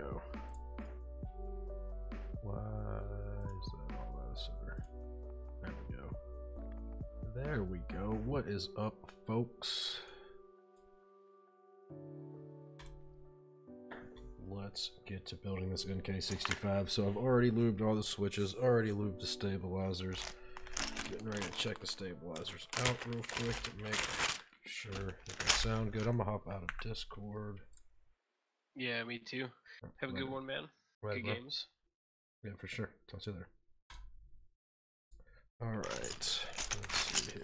go. Why is that all out of center? There we go. There we go. What is up, folks? Let's get to building this nk65. So I've already lubed all the switches, already lubed the stabilizers. Getting ready to check the stabilizers out real quick to make sure they sound good. I'm gonna hop out of Discord. Yeah, me too. Have a good one, man. Good games. Yeah, for sure. Talk to you there. Alright, let's see here.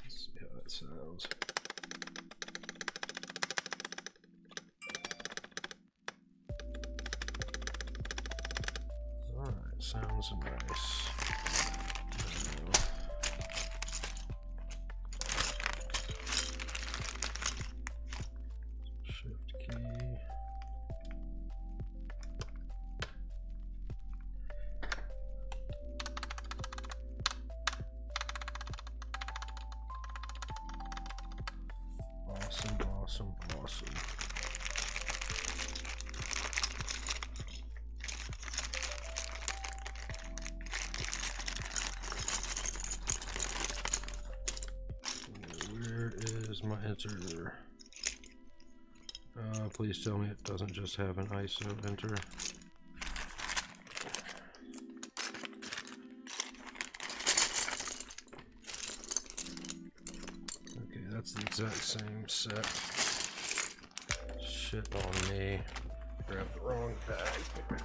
Let's see how that sounds. Alright, sounds nice. Shift key. Awesome, awesome, awesome. Where is my enter? Please tell me it doesn't just have an ISO enter. Okay, that's the exact same set. Shit on me. Grabbed the wrong bag. Take it back.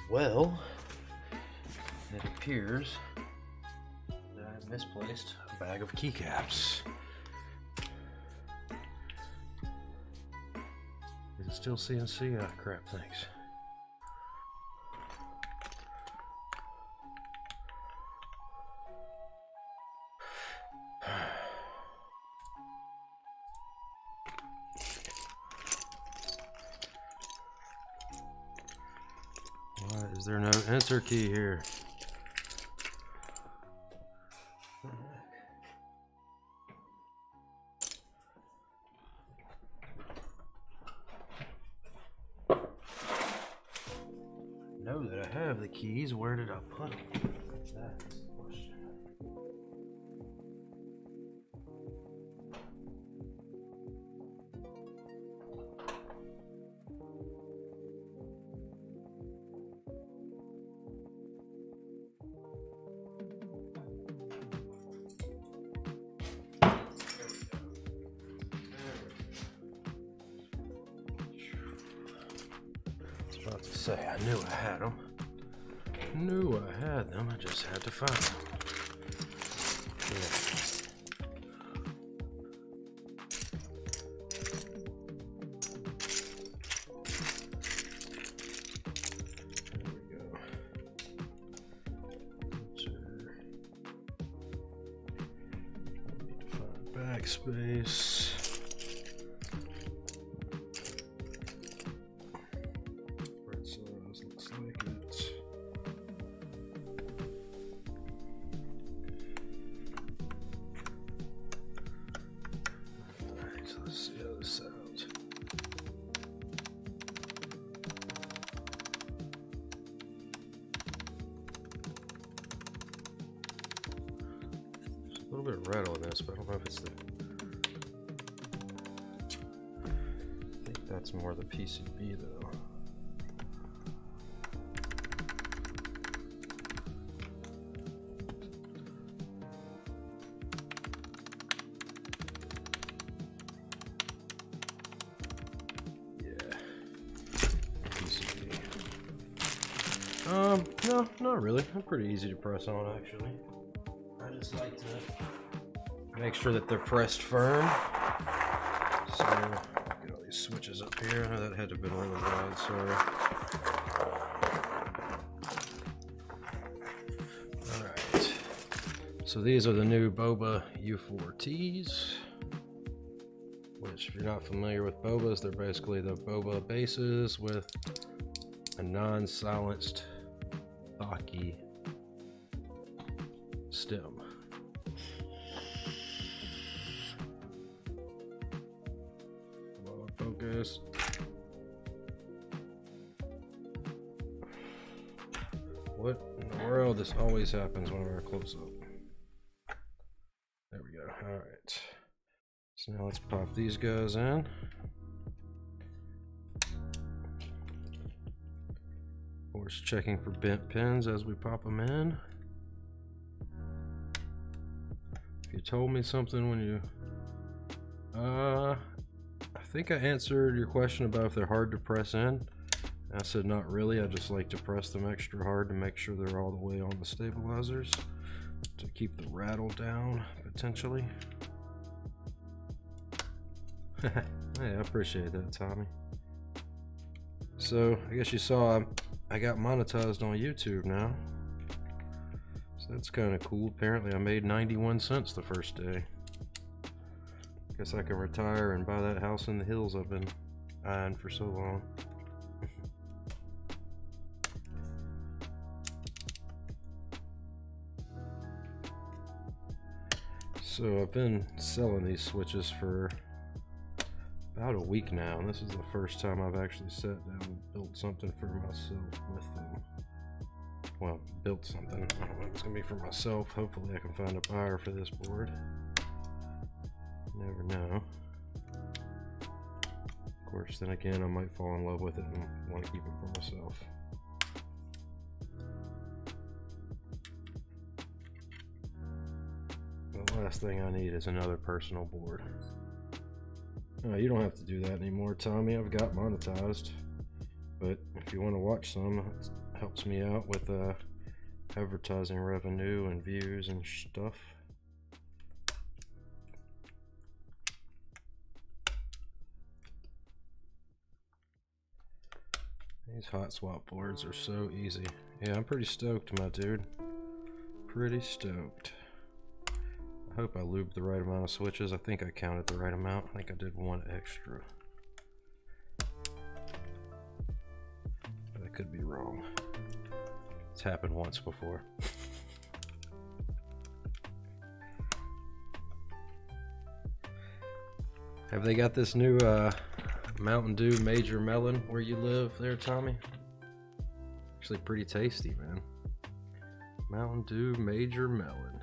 Well, it appears that I've misplaced a bag of keycaps. Is it still CNC? Ah, crap, thanks. Why is there no enter key here? Know that I have the keys. Where did I put them? That's the question. About to say, I knew I had them. Knew I had them, I just had to find them. Yeah. There we go. Need to find backspace. Let's see how this sounds. There's a little bit of rattle in this, but I don't know if it's the... I think that's more the PCB though. No, not really. I'm pretty easy to press on, actually. I just like to make sure that they're pressed firm. So, get all these switches up here. I know that had to have been really loud, sorry. Alright. So these are the new Boba U4Ts. Which, if you're not familiar with Bobas, they're basically the Boba bases with a non-silenced stocky stem. Come on, focus. What in the world? This always happens whenever I close up. There we go. Alright. So now let's pop these guys in. Of course, checking for bent pins as we pop them in. If you told me something when you... I think I answered your question about if they're hard to press in. I said not really, I just like to press them extra hard to make sure they're all the way on the stabilizers to keep the rattle down, potentially. Hey, I appreciate that, Tommy. So, I guess you saw I got monetized on YouTube now. So that's kind of cool. Apparently I made 91 cents the first day. Guess I can retire and buy that house in the hills I've been eyeing for so long. So I've been selling these switches for about a week now, and this is the first time I've actually sat down and built something for myself with them. Well, built something. I don't know if it's gonna be for myself. Hopefully I can find a buyer for this board. You never know. Of course, then again, I might fall in love with it and want to keep it for myself. The last thing I need is another personal board. You don't have to do that anymore, Tommy. I've got monetized. But if you want to watch some, helps me out with advertising revenue and views and stuff. These hot swap boards are so easy. Yeah, I'm pretty stoked, my dude. Pretty stoked. I hope I lubed the right amount of switches. I think I counted the right amount. I think I did one extra. But I could be wrong. It's happened once before. Have they got this new Mountain Dew Major Melon where you live there, Tommy? Actually pretty tasty, man. Mountain Dew Major Melon.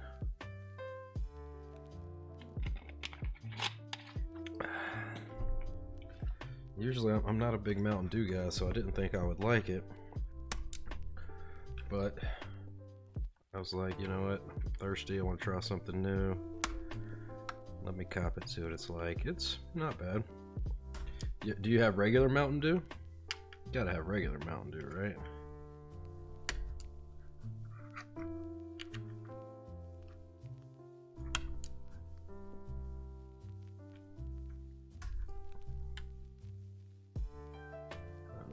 Usually I'm not a big Mountain Dew guy, so I didn't think I would like it. But I was like, you know what? I'm thirsty, I want to try something new. Let me cop it, see what it's like. It's not bad. Do you have regular Mountain Dew? You gotta have regular Mountain Dew, right?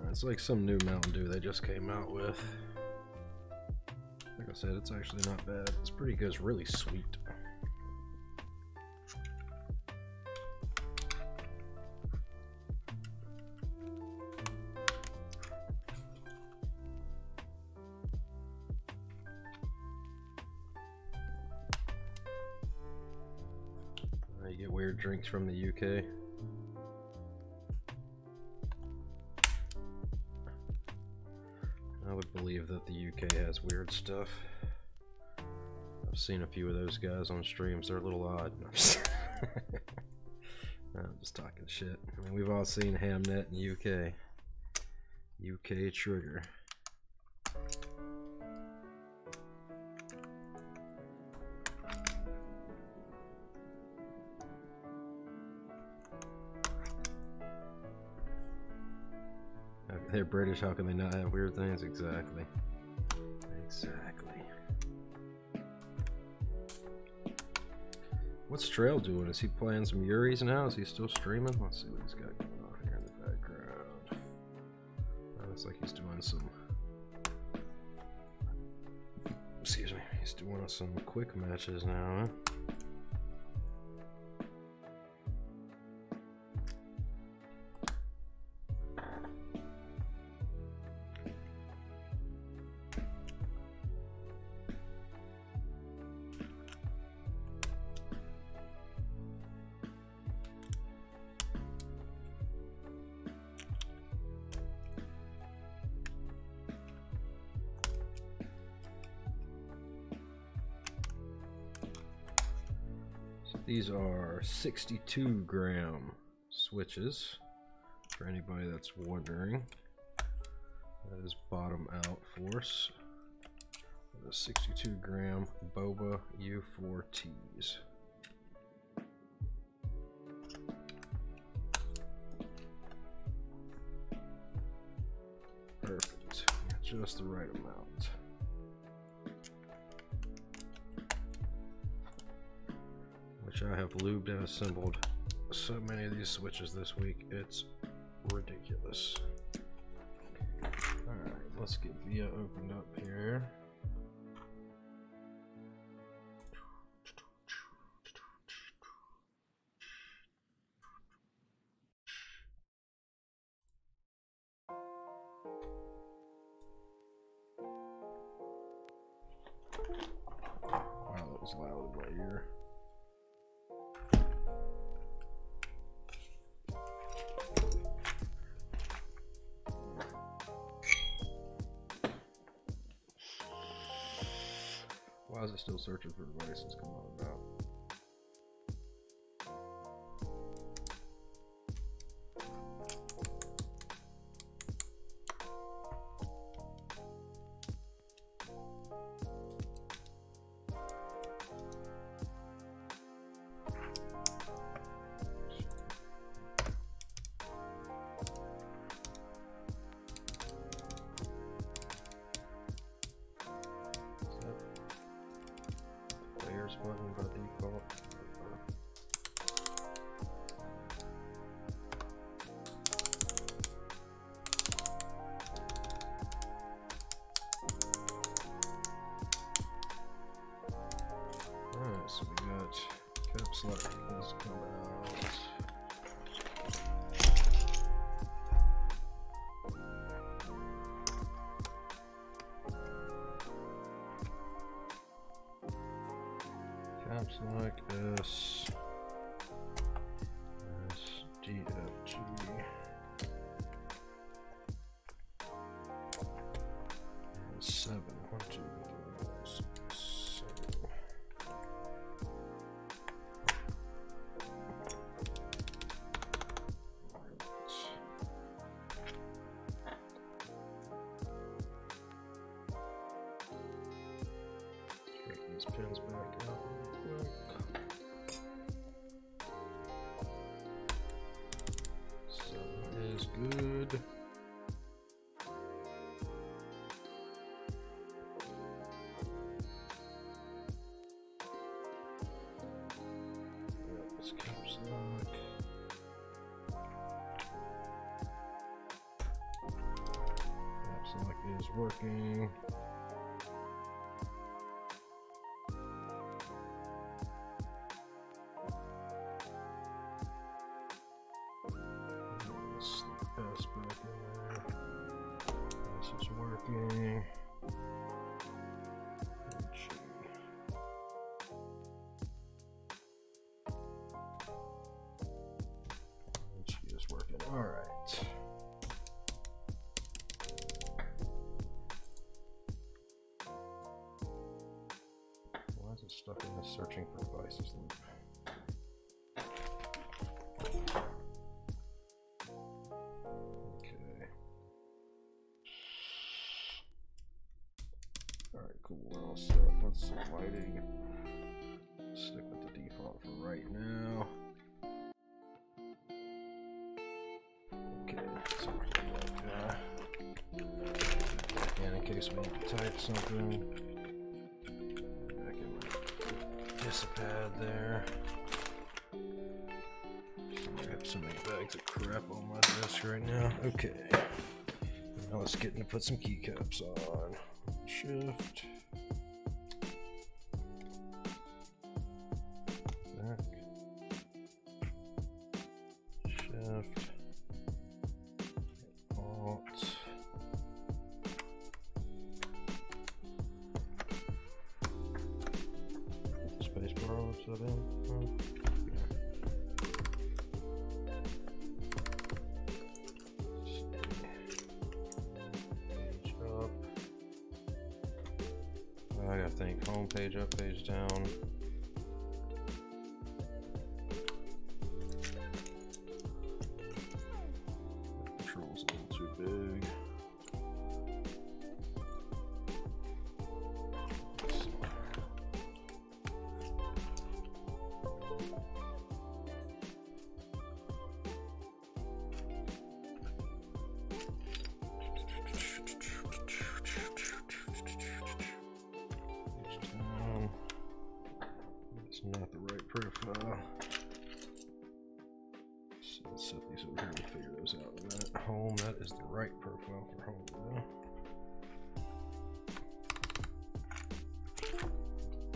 It's like some new Mountain Dew they just came out with. Like I said, it's actually not bad. It's pretty good. It's really sweet. You get weird drinks from the UK. I would believe that the UK has weird stuff. I've seen a few of those guys on streams. They're a little odd. I'm just talking shit. I mean, we've all seen Hamnet in UK. UK Trigger. They're British, how can they not have weird things? Exactly. Exactly. What's Trail doing? Is he playing some Yuris now? Is he still streaming? Let's see what he's got going on here in the background. Oh, looks like he's doing some... Excuse me. He's doing some quick matches now, huh? These are 62 gram switches, for anybody that's wondering. That is bottom out force. The 62 gram Boba U4Ts. Perfect, just the right amount. Which I have lubed and assembled so many of these switches this week, it's ridiculous. Alright, let's get VIA opened up here. Wow, that was loud in my ear. Why is it still searching for devices? Come on about. like S, D, F, G. 7, 1, 2, 3, 6, 7. Get these pins back out real quick. 7 is good. Caps lock. Caps lock is working. Slip pass back in there. This is working. Alright. Why is it stuck in this searching for devices loop? Okay. Alright, cool. We're all set. Let's see lighting. Stick with the default for right now. And in case we need to type something, back in my disapad there. I have so many bags of crap on my desk right now. Okay, now let's get into put some keycaps on. Shift. Back. Shift. That in? Oh, yeah. Page up. I gotta think. Home page up, page down. Control's a little too big. Not the right profile. So let's set these over here and figure those out in a minute. Home, that is the right profile for home now.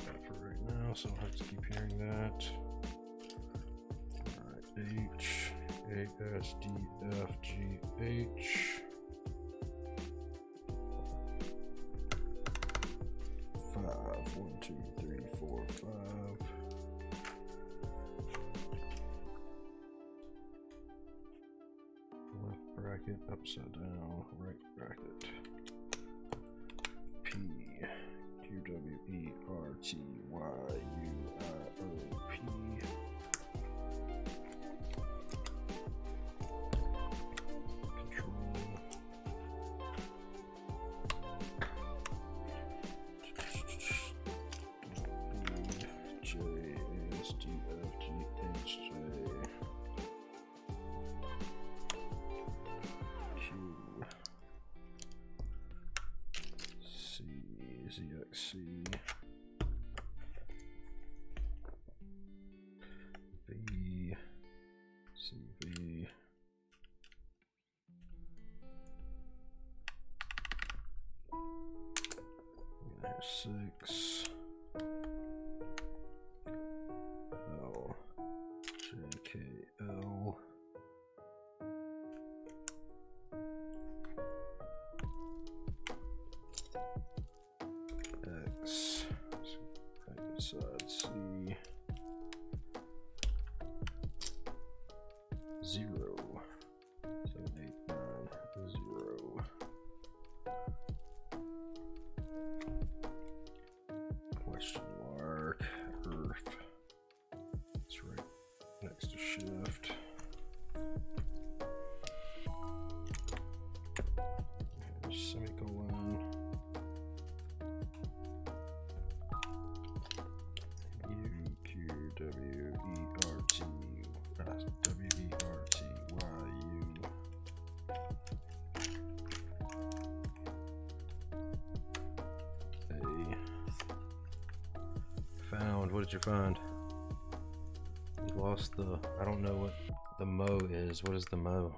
That for right now, so I'll have to keep hearing that. Alright, H, A, S, D, F, G, H. 5, 1, 2, 3, 4, 5. Left bracket, upside down, right bracket. P, Q, W, E, R, T, Y, U, I, O, P. ZXC V CV there's 6 L JKL X side C. 0. 7, 8, 9, 0. Question mark. Earth. That's right next to shift. And semicolon. U-Q-W-E-R-T. W-E-R-T-Y-U. A. Found. What did you find? You lost the. I don't know what the mo is. What is the mo?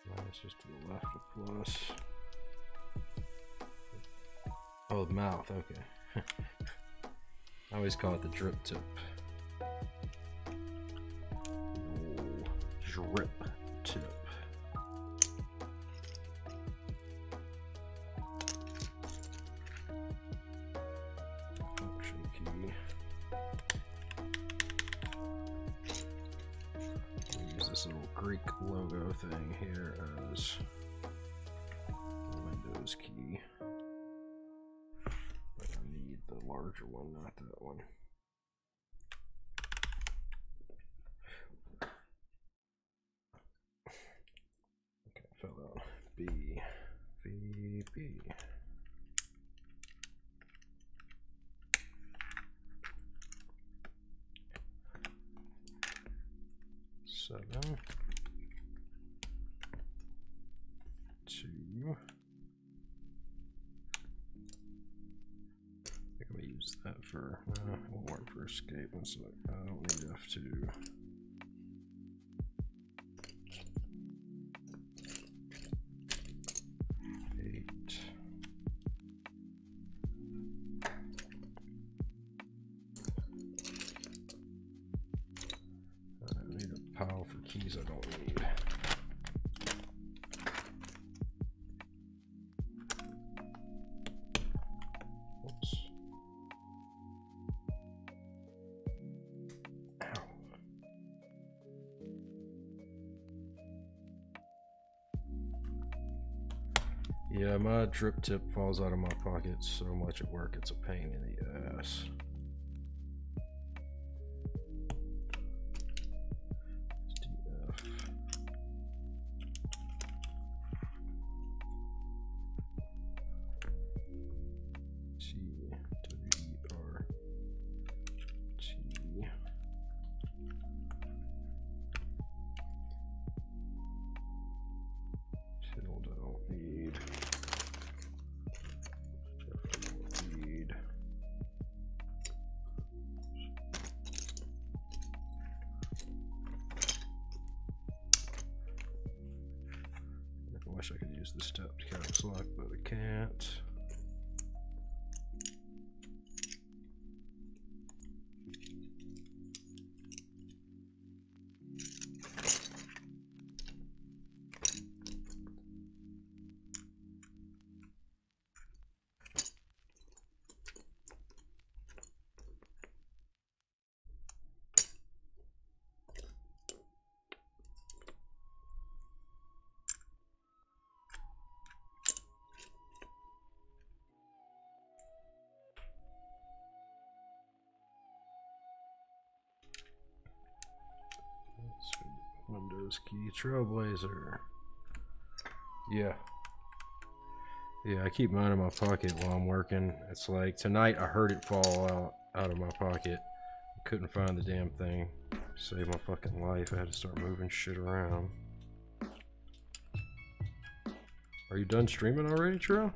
Minus just to the left of plus. Oh, the mouth, okay. I always call it the drip tip. Drip tip. Function key. Use this little Greek logo thing here as Windows key. But I need the larger one, not that one. Okay, fill out B. VB. Seven. 2. I think I'm gonna use that for. It won't work for escape. And so I don't need F2. 8. I need a pile for keys I don't need. Oops. Ow. Yeah, my drip tip falls out of my pocket so much at work, it's a pain in the ass. I wish I could use the stepped caps lock, but I can't. Windows key Trailblazer. Yeah. Yeah, I keep mine in my pocket while I'm working. It's like tonight I heard it fall out of my pocket. I couldn't find the damn thing. Saved my fucking life. I had to start moving shit around. Are you done streaming already, Trail?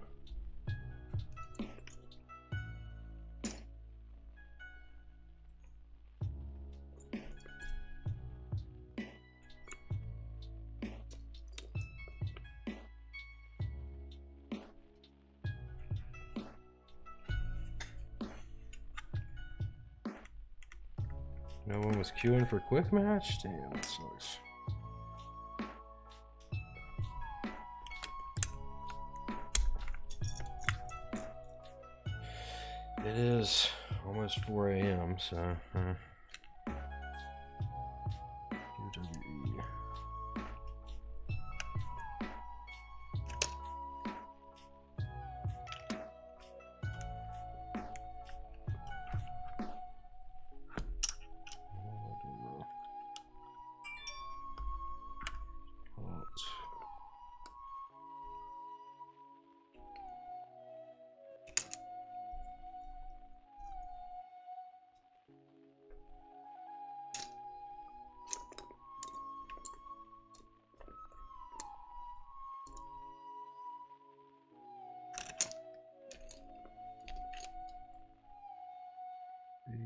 No one was queuing for quick match? Damn, that sucks. It is almost 4 a.m., so QWE.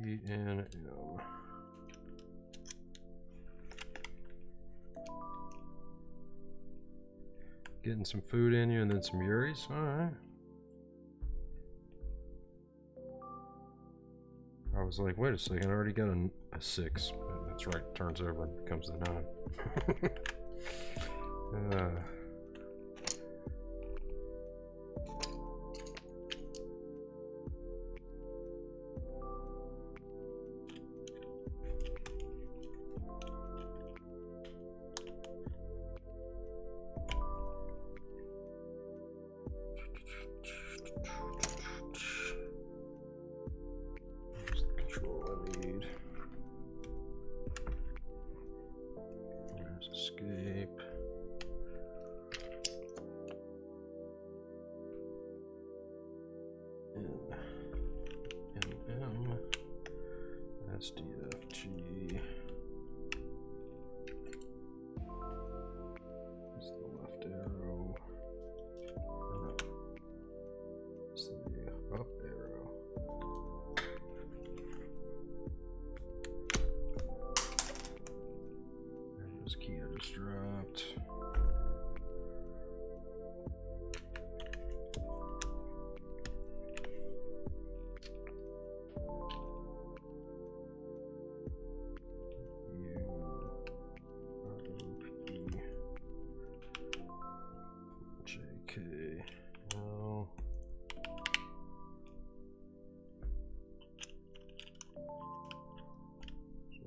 BNM. Getting some food in you and then some Uris. Alright. I was like, wait a second, I already got a 6. That's right, turns over and becomes the 9. Escape. NM SDFG. It's the left arrow. It's the up arrow. There's key I just dropped.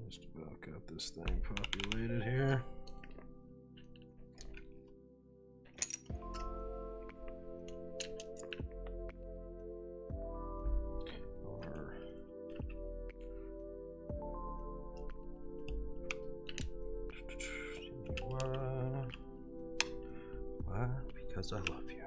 Just about got this thing populated here. Why? Because I love you.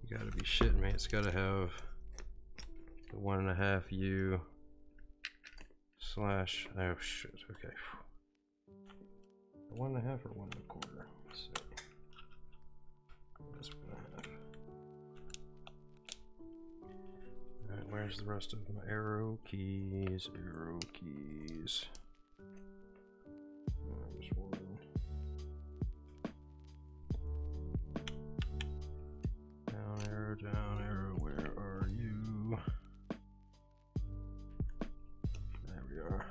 You gotta be shitting me. It's gotta have the 1.5 U slash, oh shit, okay. The 1.5 or 1.25? Let's see. That's 1.5. Alright, where's the rest of my arrow keys? Arrow keys. There's one. Down arrow, where are you? There we are.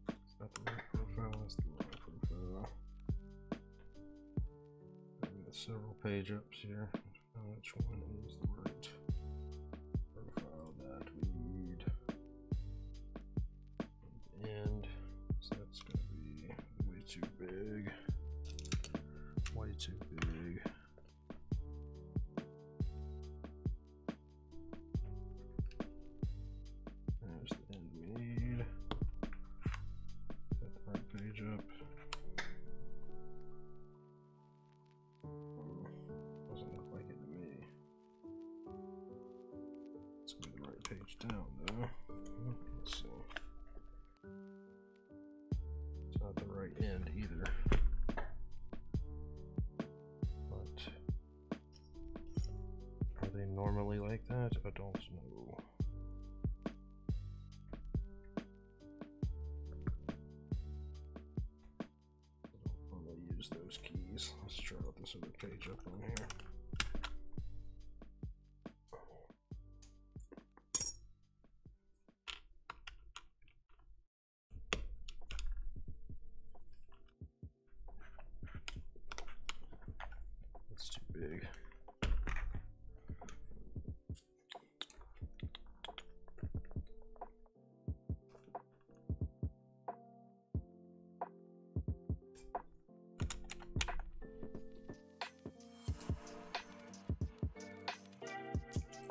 It's not the right profile, it's the wrong profile. I've got several page ups here. Which one is the right profile that we need? And so that's going to be way too big. Way too big. There's the end we need. much down though. Let's see. It's not the right end either. But are they normally like that? I don't know. I don't normally use those keys. Let's try out this other page up on here. That's too big.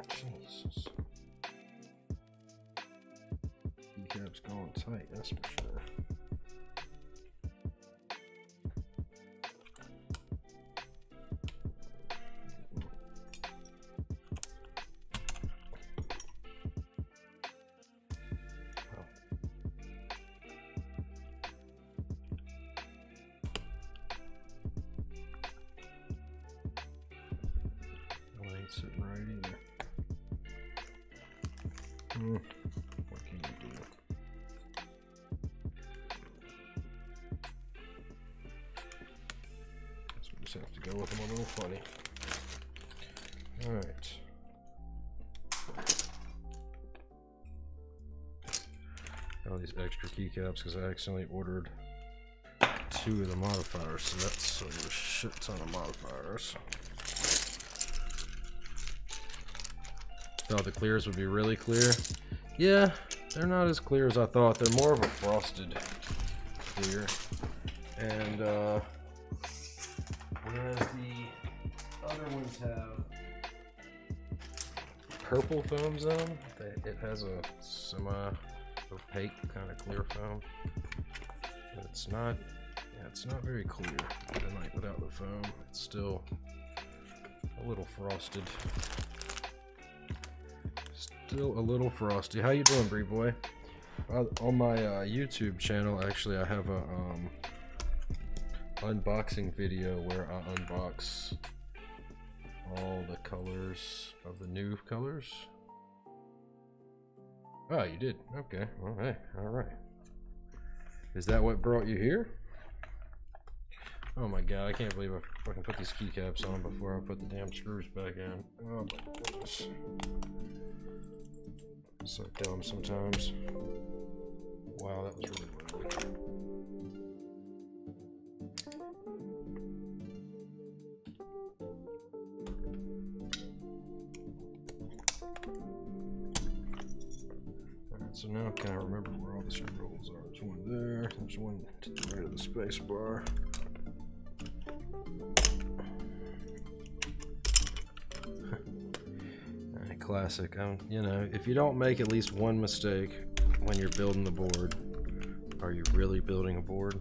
Jesus. Keycaps going tight, that's for sure. Sitting right either. What can you do? Guess we just have to go with them a little funny. Alright. All these extra keycaps because I accidentally ordered 2 of the modifiers, so that's a shit ton of modifiers. Thought the clears would be really clear. Yeah, they're not as clear as I thought. They're more of a frosted clear. And whereas the other ones have purple foams on them, it has a semi-opaque kind of clear foam. But it's not, yeah, it's not very clear. Even like without the foam, it's still a little frosted. Still a little frosty. How you doing, Bree boy? On my YouTube channel, actually, I have a unboxing video where I unbox all the colors of the new colors. Oh, you did? Okay. Well, hey, all right. Is that what brought you here? Oh my god, I can't believe I fucking put these keycaps on before I put the damn screws back in. Oh my goodness. So dumb sometimes. Wow, that was really loud. Alright, so now can I remember where all the screw holes are? There's one there, there's one to the right of the space bar. Classic. You know, if you don't make at least one mistake when you're building the board, are you really building a board?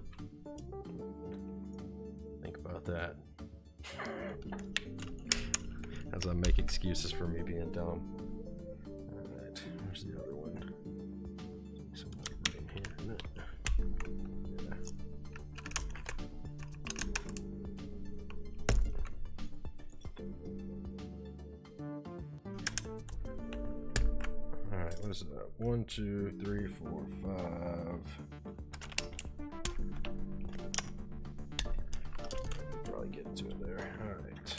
Think about that. As I make excuses for me being dumb. Alright, where's the other one? Somebody right in here, isn't it? Yeah. Alright, what is that? 1, 2, 3, 4, 5. Probably get to it there. Alright.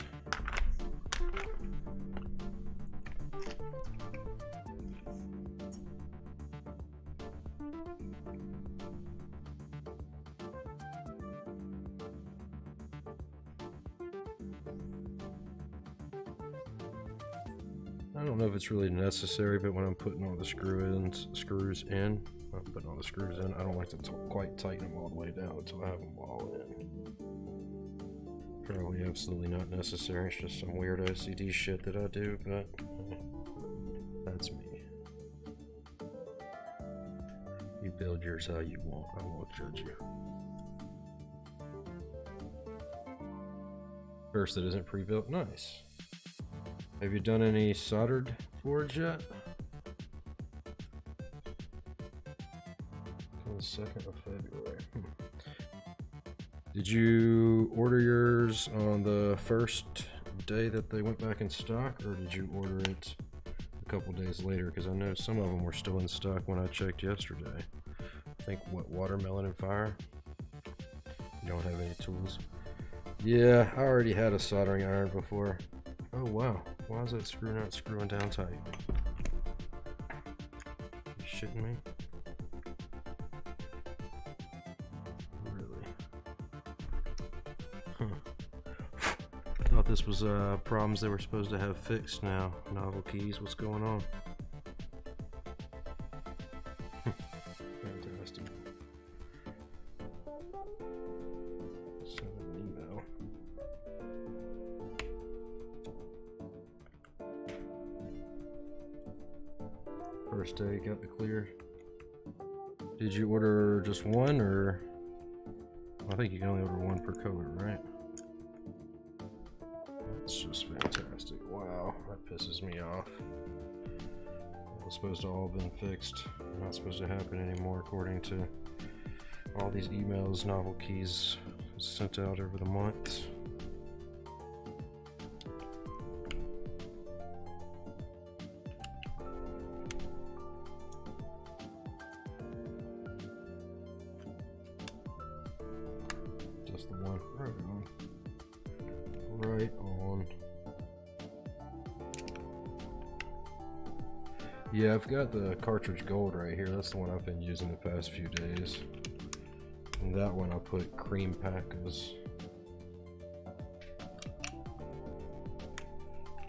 I don't know if it's really necessary, but when I'm putting all the screws in, I don't like to quite tighten them all the way down until I have them all in. Probably absolutely not necessary. It's just some weird OCD shit that I do, but that's me. You build yours how you want. I won't judge you. First, that isn't pre-built. Nice. Have you done any soldered boards yet? 2nd of February. Did you order yours on the first day that they went back in stock, or did you order it a couple days later? Because I know some of them were still in stock when I checked yesterday. I think, what, watermelon and fire? You don't have any tools? Yeah, I already had a soldering iron before. Oh wow, why is that screw not screwing down tight? You shitting me? Really? Huh. I thought this was problems they were supposed to have fixed now. Novel keys, what's going on? Fantastic. Send an email. First day, got the clear. Did you order just one, or I think you can only order one per color, right? That's just fantastic. Wow, that pisses me off. It was supposed to all been fixed. Not supposed to happen anymore, according to all these emails. Novel keys sent out over the months. Just the one. Right on. Right on. Yeah, I've got the cartridge gold right here. That's the one I've been using the past few days. And that one I put cream packers.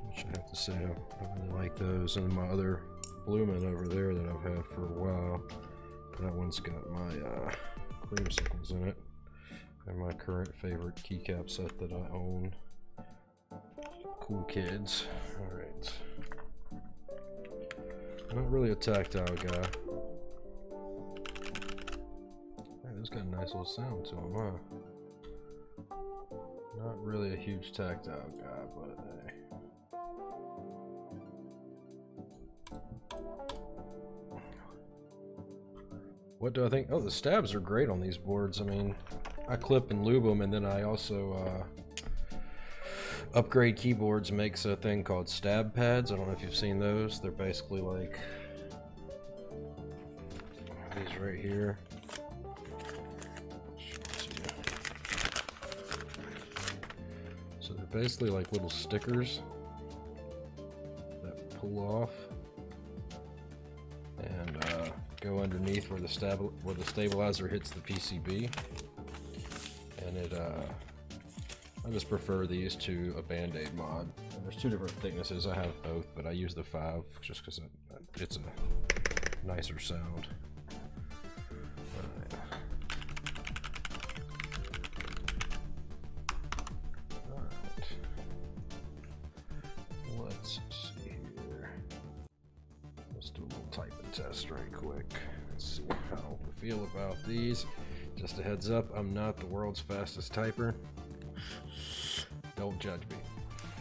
Which I have to say, I really like those. And my other Bloomin' over there that I've had for a while. That one's got my creamsicles in it. And my current favorite keycap set that I own. Cool kids. Alright. Not really a tactile guy. Hey, this got a nice little sound to him, huh? Not really a huge tactile guy, but hey. What do I think? Oh, the stabs are great on these boards. I mean, I clip and lube them, and then I also Upgrade Keyboards makes a thing called stab pads. I don't know if you've seen those. They're basically like these right here. So they're basically like little stickers that pull off and go underneath where the stabilizer hits the PCB. And it I just prefer these to a Band-Aid mod. And there's two different thicknesses. I have both, but I use the 5 just because it's a nicer sound. Alright. Let's see here. Let's do a little typing test right quick. Let's see how I feel about these. Just a heads up, I'm not the world's fastest typer. Don't judge me.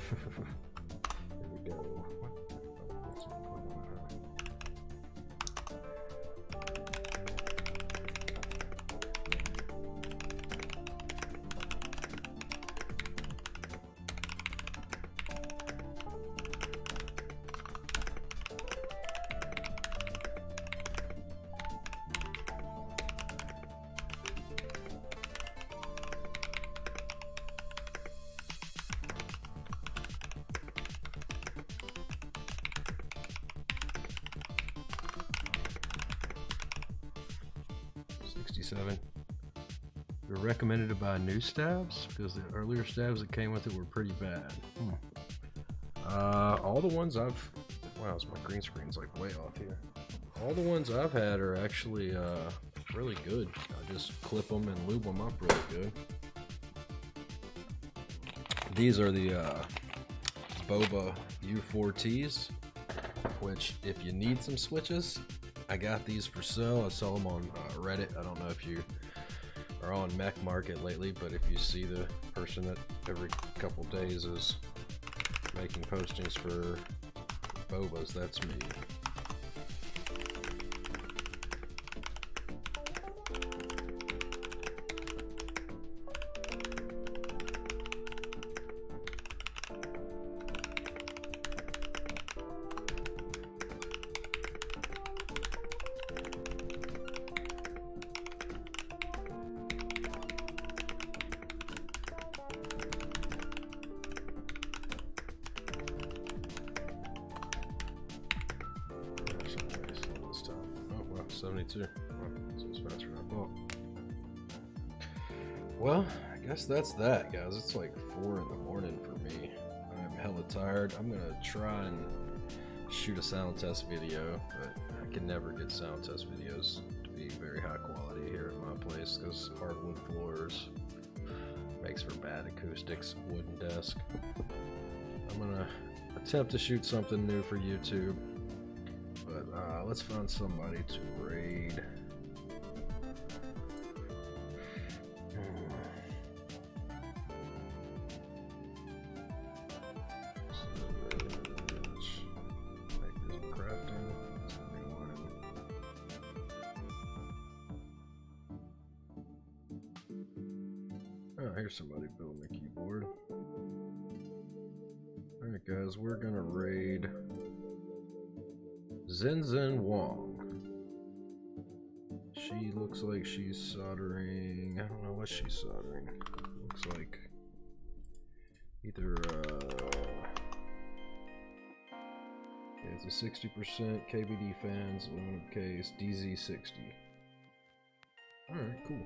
Here we go. You're recommended to buy new stabs because the earlier stabs that came with it were pretty bad. All the ones wow, my green screen's like way off here. All the ones I've had are actually really good. I just clip them and lube them up really good. These are the Boba U4Ts, which if you need some switches, I got these for sale. I sell them on Reddit. I don't know if you are on Mech Market lately, but if you see the person that every couple days is making postings for Bobas, that's me. 22. So it's faster than I thought. Well, I guess that's that, guys. It's like 4 in the morning for me. I'm hella tired. I'm gonna try and shoot a sound test video, but I can never get sound test videos to be very high quality here at my place because hardwood floors makes for bad acoustics. Wooden desk. I'm gonna attempt to shoot something new for YouTube, but let's find somebody to raid. Oh, here's somebody building a keyboard. Alright guys, we're gonna raid Zinzin Wong. She looks like she's soldering. I don't know what she's soldering. Looks like either yeah, it's a 60% KBD fans, aluminum case, DZ60. Alright, cool.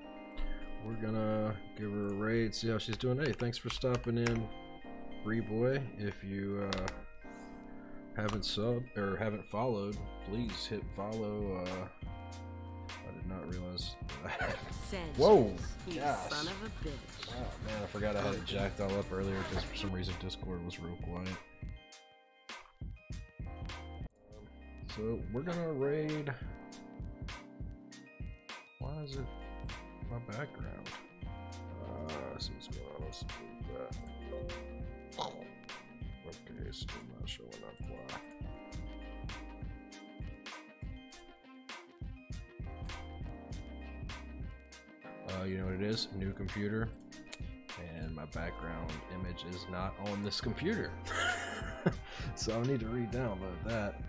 We're gonna give her a raid, see how she's doing. Hey, thanks for stopping in, Bree Boy. If you haven't subbed or haven't followed, please hit follow. I did not realize. Whoa! Gosh. Son of a bitch. Oh man, I forgot I had it jacked all up earlier because for some reason Discord was real quiet. So we're gonna raid. Why is it my background? See what's going on. Let's move that. Okay, still not showing up. Why? You know what it is? New computer, and my background image is not on this computer. So I need to re-download that.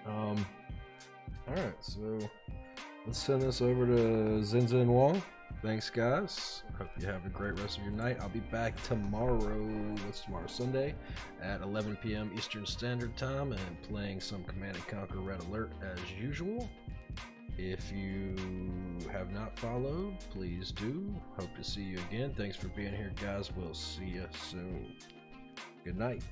Alright, so let's send this over to Zinzin Wong. Thanks guys. Hope you have a great rest of your night. I'll be back tomorrow. What's tomorrow? Sunday at 11 p.m. Eastern Standard Time and playing some Command & Conquer Red Alert as usual. If you have not followed, please do. Hope to see you again. Thanks for being here, guys. We'll see you soon. Good night.